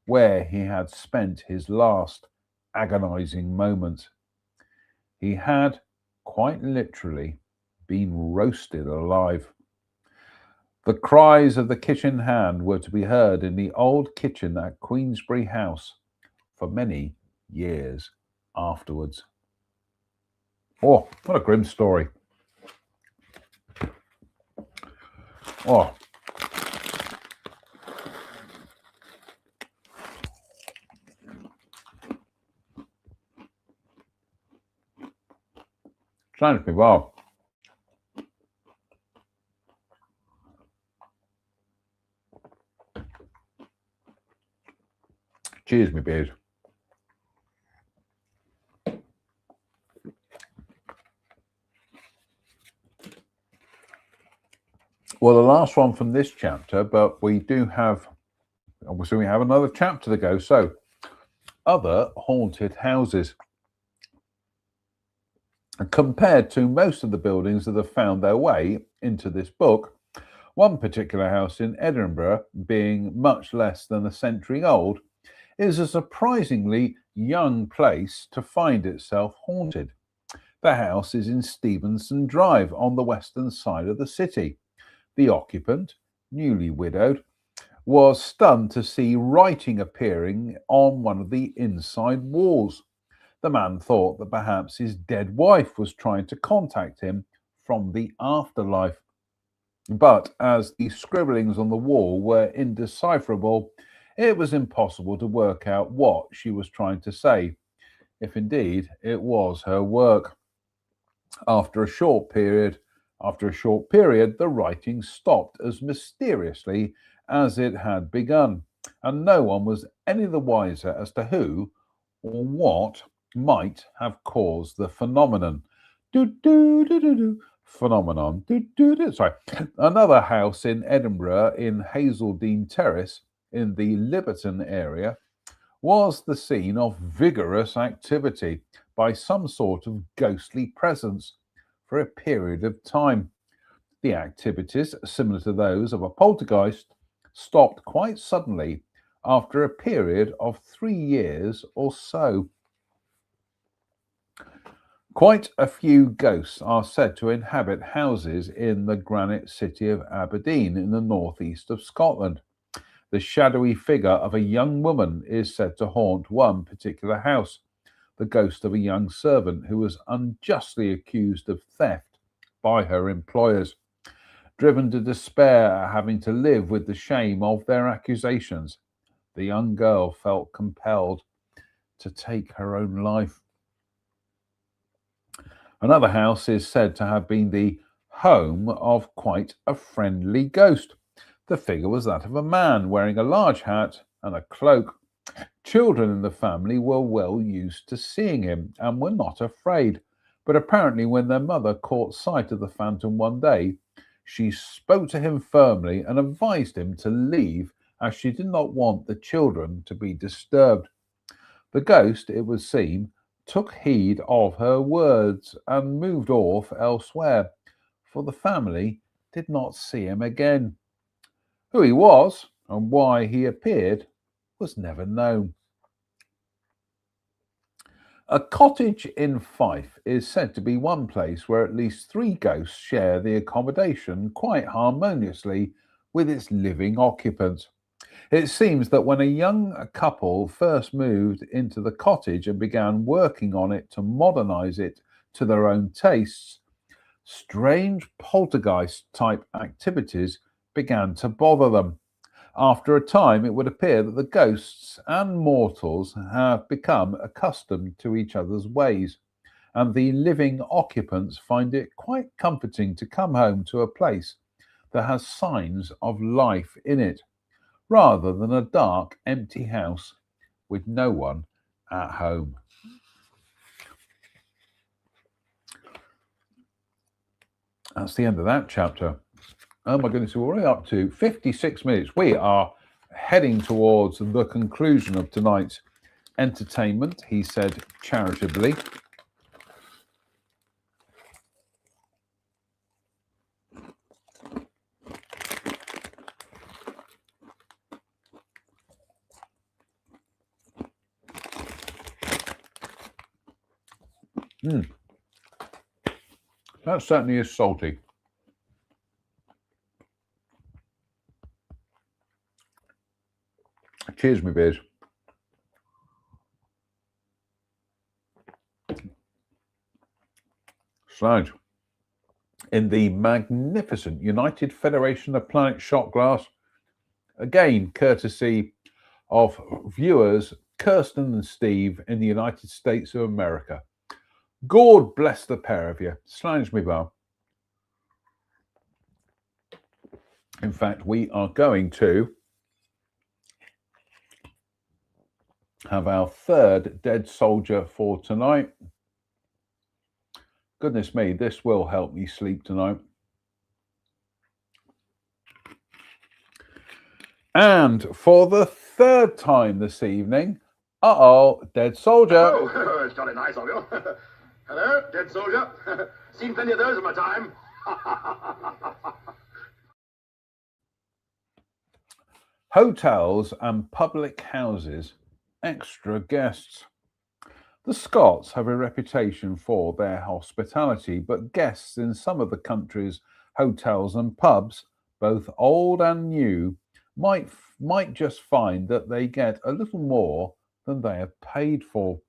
where he had spent his last agonizing moment. He had, quite literally, been roasted alive. The cries of the kitchen hand were to be heard in the old kitchen at Queensberry House for many years afterwards. Oh, what a grim story. Oh. Sounds me well. Cheers, me beard. Well, the last one from this chapter, but we do have, obviously we have another chapter to go. So, other haunted houses. Compared to most of the buildings that have found their way into this book, one particular house in Edinburgh, being much less than a century old, is a surprisingly young place to find itself haunted. The house is in Stevenson Drive on the western side of the city. The occupant, newly widowed, was stunned to see writing appearing on one of the inside walls. The man thought that perhaps his dead wife was trying to contact him from the afterlife. But as the scribblings on the wall were indecipherable, it was impossible to work out what she was trying to say, if indeed it was her work. After a short period, the writing stopped as mysteriously as it had begun, and no one was any the wiser as to who or what might have caused the phenomenon. Phenomenon. Sorry. Another house in Edinburgh, in Hazeldean Terrace, in the Liberton area, was the scene of vigorous activity by some sort of ghostly presence for a period of time. The activities, similar to those of a poltergeist, stopped quite suddenly after a period of 3 years or so. Quite a few ghosts are said to inhabit houses in the granite city of Aberdeen in the northeast of Scotland. The shadowy figure of a young woman is said to haunt one particular house, the ghost of a young servant who was unjustly accused of theft by her employers. Driven to despair at having to live with the shame of their accusations, the young girl felt compelled to take her own life. Another house is said to have been the home of quite a friendly ghost. The figure was that of a man wearing a large hat and a cloak. Children in the family were well used to seeing him and were not afraid, but apparently when their mother caught sight of the phantom one day, she spoke to him firmly and advised him to leave, as she did not want the children to be disturbed. The ghost, it would seem, took heed of her words and moved off elsewhere, for the family did not see him again. Who he was and why he appeared was never known. A cottage in Fife is said to be one place where at least 3 ghosts share the accommodation quite harmoniously with its living occupant. It seems that when a young couple first moved into the cottage and began working on it to modernize it to their own tastes, strange poltergeist-type activities began to bother them. After a time, it would appear that the ghosts and mortals have become accustomed to each other's ways, and the living occupants find it quite comforting to come home to a place that has signs of life in it, rather than a dark, empty house with no one at home. That's the end of that chapter. Oh my goodness, we're already up to 56 minutes. We are heading towards the conclusion of tonight's entertainment, he said charitably. That certainly is salty. Cheers, me beers. Slange. In the magnificent United Federation of Planet Shot Glass, again courtesy of viewers Kirsten and Steve in the United States of America. God bless the pair of you. Slange me bar. In fact, we are going to have our third dead soldier for tonight. Goodness me, this will help me sleep tonight. And for the third time this evening, dead soldier. Oh, it's jolly nice of you. Hello, dead soldier. Seen plenty of those in my time. Hotels and public houses, extra guests. The Scots have a reputation for their hospitality, but guests in some of the country's hotels and pubs, both old and new, might just find that they get a little more than they have paid for.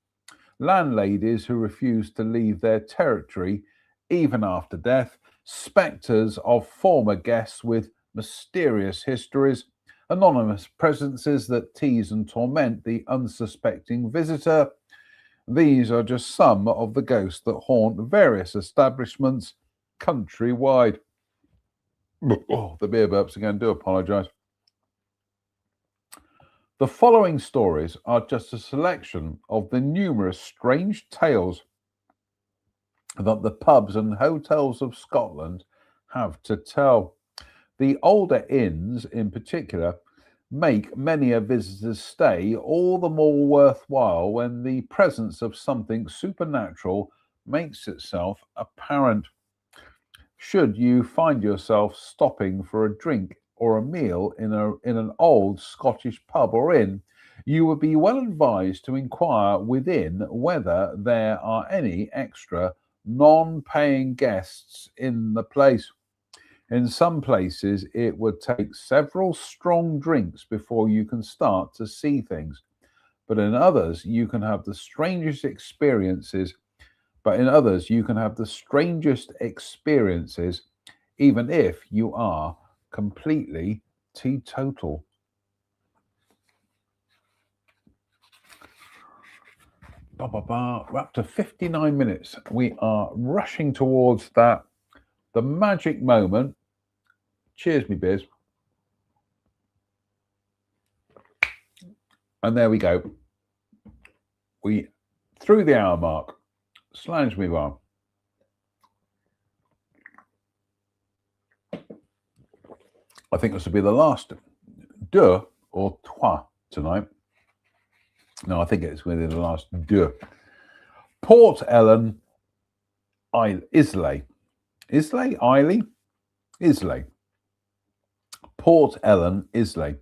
Landladies who refuse to leave their territory even after death, spectres of former guests with mysterious histories, anonymous presences that tease and torment the unsuspecting visitor. These are just some of the ghosts that haunt various establishments countrywide. Oh, the beer burps again, do apologise. The following stories are just a selection of the numerous strange tales that the pubs and hotels of Scotland have to tell. The older inns, in particular, make many a visitor's stay all the more worthwhile when the presence of something supernatural makes itself apparent. Should you find yourself stopping for a drink or a meal in an old Scottish pub or inn, you would be well advised to inquire within whether there are any extra non-paying guests in the place. In some places, it would take several strong drinks before you can start to see things. But in others, you can have the strangest experiences. Even if you are completely teetotal. We're up to 59 minutes. We are rushing towards that. The magic moment. Cheers, me beers. And there we go. We through the hour mark. Slange me bar. I think this will be the last deux or trois tonight. No, I think it's going to be the last deux. Port Ellen, Islay. Islay. Port Ellen, Islay.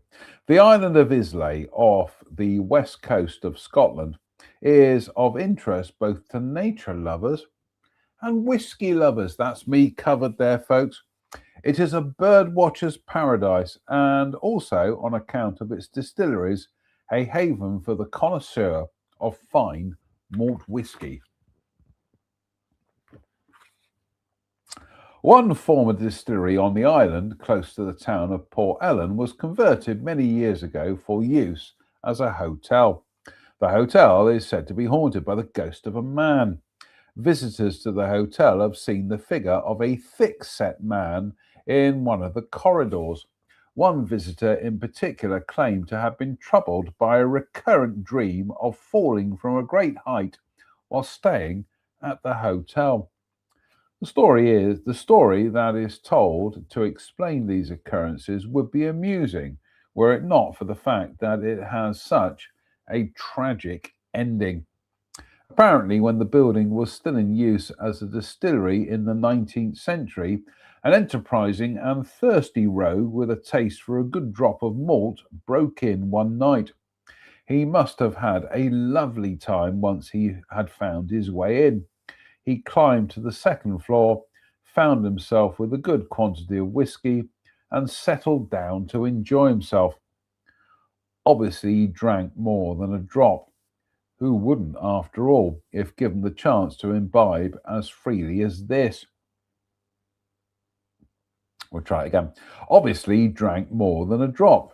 The island of Islay off the west coast of Scotland is of interest both to nature lovers and whiskey lovers. That's me covered there, folks. It is a bird watcher's paradise and also, on account of its distilleries, a haven for the connoisseur of fine malt whiskey. One former distillery on the island, close to the town of Port Ellen, was converted many years ago for use as a hotel. The hotel is said to be haunted by the ghost of a man. Visitors to the hotel have seen the figure of a thick-set man in one of the corridors. One visitor in particular claimed to have been troubled by a recurrent dream of falling from a great height while staying at the hotel. The story that is told to explain these occurrences would be amusing, were it not for the fact that it has such a tragic ending. Apparently, when the building was still in use as a distillery in the 19th century, an enterprising and thirsty rogue with a taste for a good drop of malt broke in one night. He must have had a lovely time once he had found his way in. He climbed to the second floor, found himself with a good quantity of whiskey, and settled down to enjoy himself. Obviously, he drank more than a drop. Who wouldn't, after all, if given the chance to imbibe as freely as this? We'll try it again. Obviously, he drank more than a drop.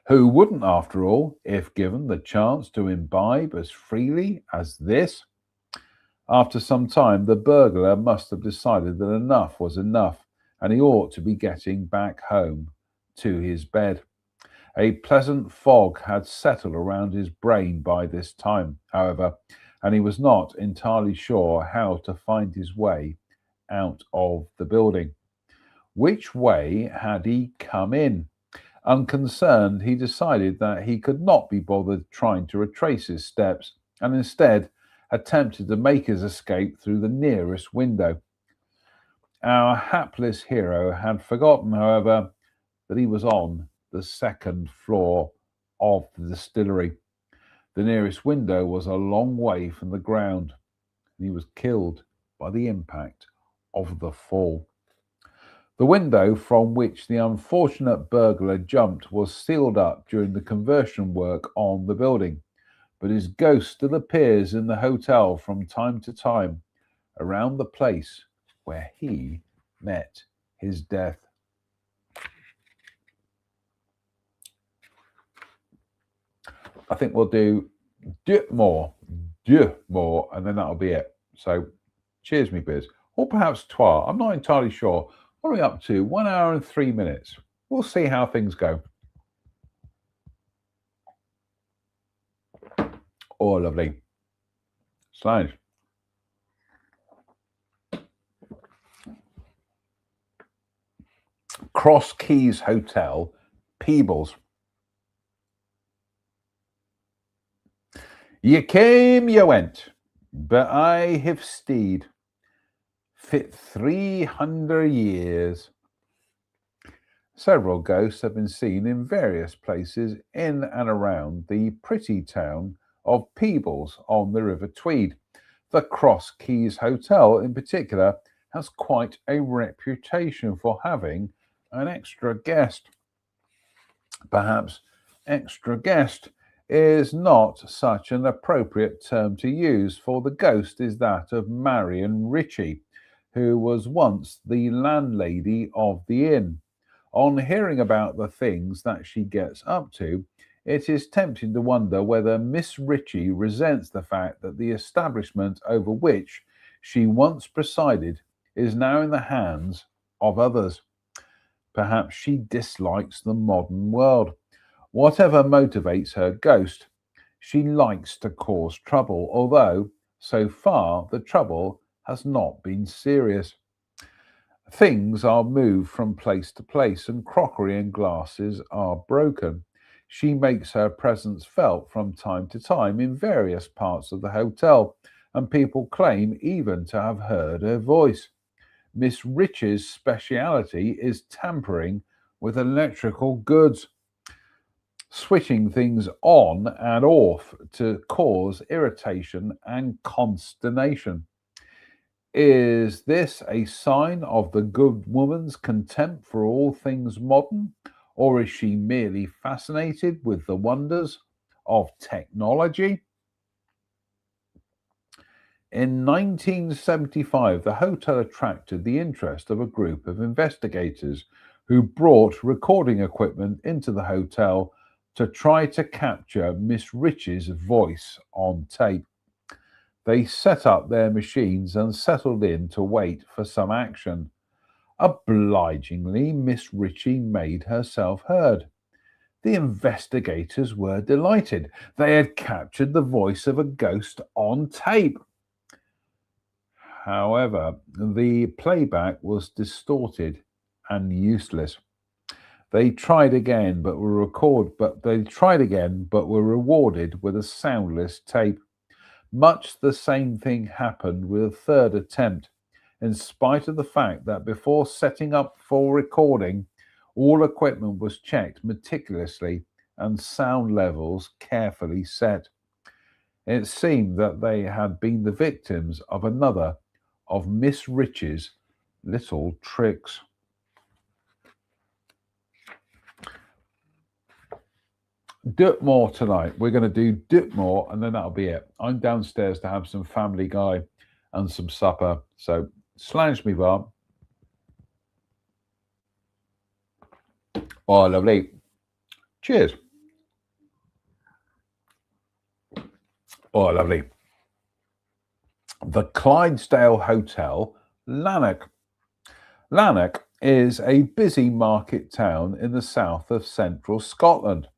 Who wouldn't, after all, if given the chance to imbibe as freely as this? After some time, the burglar must have decided that enough was enough, and he ought to be getting back home to his bed. A pleasant fog had settled around his brain by this time, however, and he was not entirely sure how to find his way out of the building. Which way had he come in? Unconcerned, he decided that he could not be bothered trying to retrace his steps, and instead attempted to make his escape through the nearest window. Our hapless hero had forgotten, however, that he was on the second floor of the distillery. The nearest window was a long way from the ground, and he was killed by the impact of the fall. The window from which the unfortunate burglar jumped was sealed up during the conversion work on the building, but his ghost still appears in the hotel from time to time around the place where he met his death. I think we'll do more, and then that'll be it. So, cheers, me biz, or perhaps trois. I'm not entirely sure. What are we up to? 1 hour and 3 minutes. We'll see how things go. Oh, lovely. Slides. Cross Keys Hotel, Peebles. You came, you went, but I have stayed, fit 300 years. Several ghosts have been seen in various places in and around the pretty town of Peebles on the River Tweed. The Cross Keys Hotel, in particular, has quite a reputation for having an extra guest. Perhaps extra guest is not such an appropriate term to use, for the ghost is that of Marion Ritchie, who was once the landlady of the inn. On hearing about the things that she gets up to, it is tempting to wonder whether Miss Ritchie resents the fact that the establishment over which she once presided is now in the hands of others. Perhaps she dislikes the modern world. Whatever motivates her ghost, she likes to cause trouble, although so far the trouble has not been serious. Things are moved from place to place, and crockery and glasses are broken. She makes her presence felt from time to time in various parts of the hotel, and people claim even to have heard her voice. Miss Ritchie's speciality is tampering with electrical goods, switching things on and off to cause irritation and consternation. Is this a sign of the good woman's contempt for all things modern, or is she merely fascinated with the wonders of technology? In 1975, the hotel attracted the interest of a group of investigators who brought recording equipment into the hotel to try to capture Miss Ritchie's voice on tape. They set up their machines and settled in to wait for some action. Obligingly, Miss Ritchie made herself heard. The investigators were delighted. They had captured the voice of a ghost on tape. However, the playback was distorted and useless. They tried again, but were rewarded with a soundless tape. Much the same thing happened with a third attempt, in spite of the fact that before setting up for recording, all equipment was checked meticulously and sound levels carefully set. It seemed that they had been the victims of another of Miss Rich's little tricks. Dutmore tonight. We're going to do Dutmore and then that'll be it. I'm downstairs to have some Family Guy and some supper. So, slange me var. Oh, lovely. Cheers. Oh, lovely. The Clydesdale Hotel, Lanark. Lanark is a busy market town in the south of central Scotland.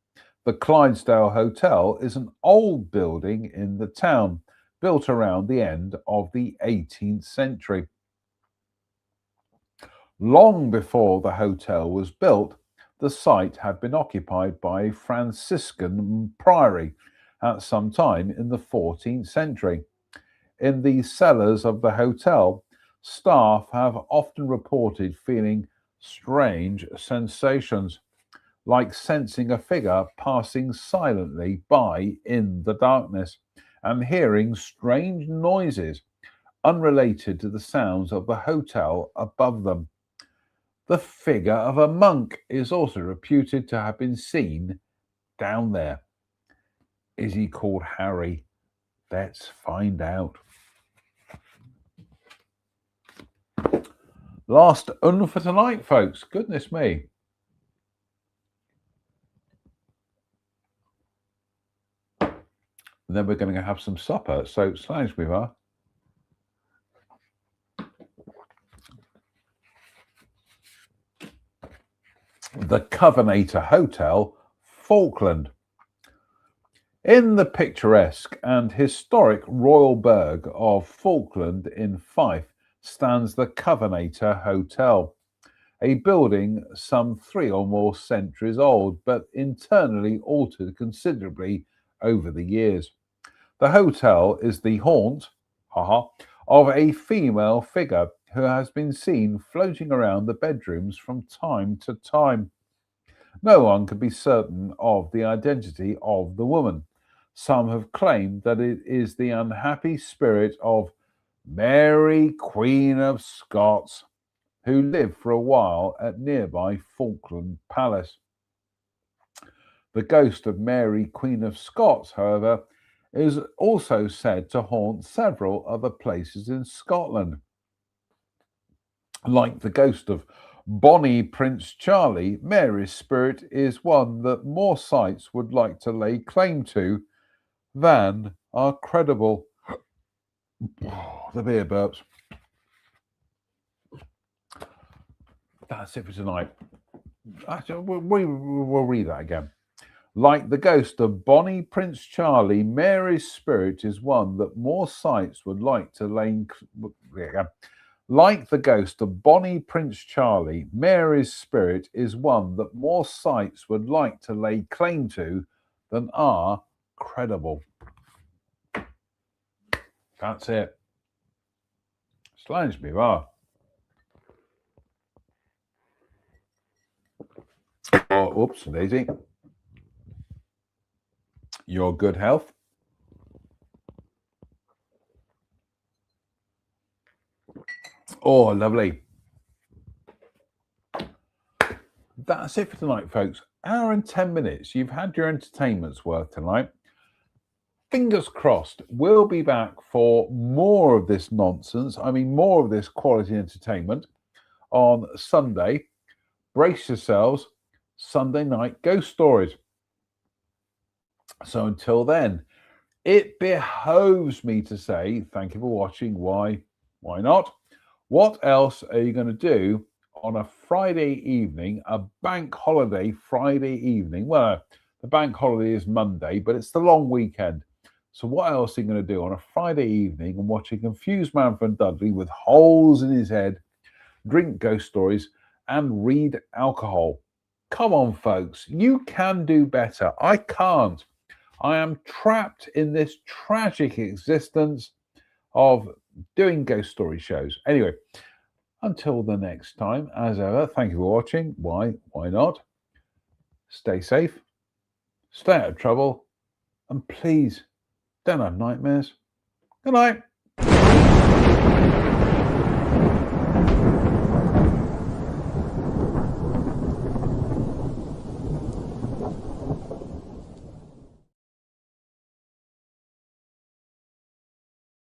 The Clydesdale Hotel is an old building in the town, built around the end of the 18th century. Long before the hotel was built, the site had been occupied by a Franciscan priory at some time in the 14th century. In the cellars of the hotel, staff have often reported feeling strange sensations, like sensing a figure passing silently by in the darkness and hearing strange noises unrelated to the sounds of the hotel above them. The figure of a monk is also reputed to have been seen down there. Is he called Harry? Let's find out. Last un for tonight, folks. Goodness me. And then we're going to have some supper. So, slange me var. The Covenator Hotel, Falkland. In the picturesque and historic royal burgh of Falkland in Fife stands the Covenator Hotel, a building some 3 or more centuries old, but internally altered considerably over the years. The hotel is the haunt of a female figure who has been seen floating around the bedrooms from time to time. No one can be certain of the identity of the woman. Some have claimed that it is the unhappy spirit of Mary, Queen of Scots, who lived for a while at nearby Falkland Palace. The ghost of Mary, Queen of Scots, however, is also said to haunt several other places in Scotland. Like the ghost of Bonnie Prince Charlie, Mary's spirit is one that more sites would like to lay claim to than are credible. The beer burps. That's it for tonight. Actually, we'll read that again. Like the ghost of Bonnie Prince Charlie, Mary's spirit is one that more sites would like to lay. Like the ghost of Bonnie Prince Charlie, Mary's spirit is one that more sites would like to lay claim to than are credible. That's it. Slange me, var. Oh, oops, Daisy. Your good health. Oh, lovely. That's it for tonight, folks. Hour and 10 minutes. You've had your entertainment's worth tonight. Fingers crossed, we'll be back for more of this nonsense. I mean, more of this quality entertainment on Sunday. Brace yourselves. Sunday night ghost stories. So until then, it behoves me to say thank you for watching. Why not? What else are you going to do on a Friday evening, a bank holiday Friday evening? Well, the bank holiday is Monday, but it's the long weekend. So what else are you going to do on a Friday evening and watch a confused man from Dudley with holes in his head, drink ghost stories, and read alcohol? Come on, folks. You can do better. I can't. I am trapped in this tragic existence of doing ghost story shows. Anyway, until the next time, as ever, thank you for watching. Why not? Stay safe, stay out of trouble, and please don't have nightmares. Good night.